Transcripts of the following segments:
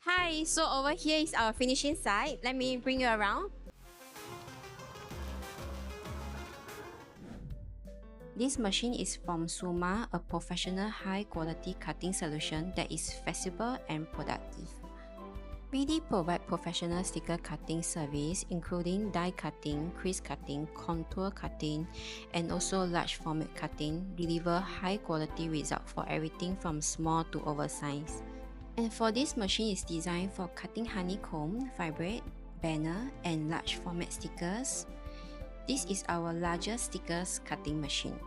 Hi, so over here is our finishing site. Let me bring you around. This machine is from Suma, a professional high-quality cutting solution that is flexible and productive. BD provide professional sticker cutting service including die cutting, crease cutting, contour cutting, and also large format cutting, deliver high quality result for everything from small to oversized. And for this machine is designed for cutting honeycomb, vibrate, banner, and large format stickers. This is our largest stickers cutting machine.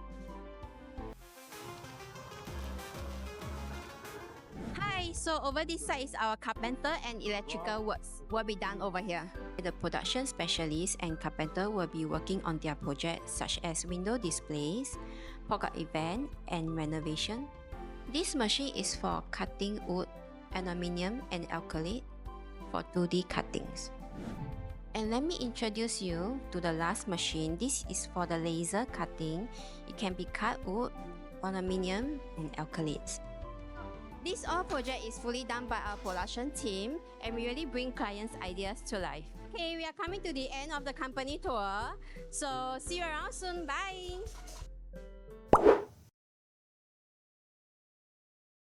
Hi, so over this side is our carpenter and electrical works will be done over here. The production specialist and carpenter will be working on their projects such as window displays, pop-up event, and renovation. This machine is for cutting wood, aluminium, and acrylic for 2D cuttings. And let me introduce you to the last machine. This is for the laser cutting. It can be cut wood, aluminium, and acrylics. This all project is fully done by our production team and we really bring clients' ideas to life. Okay, we are coming to the end of the company tour. So see you around soon. Bye!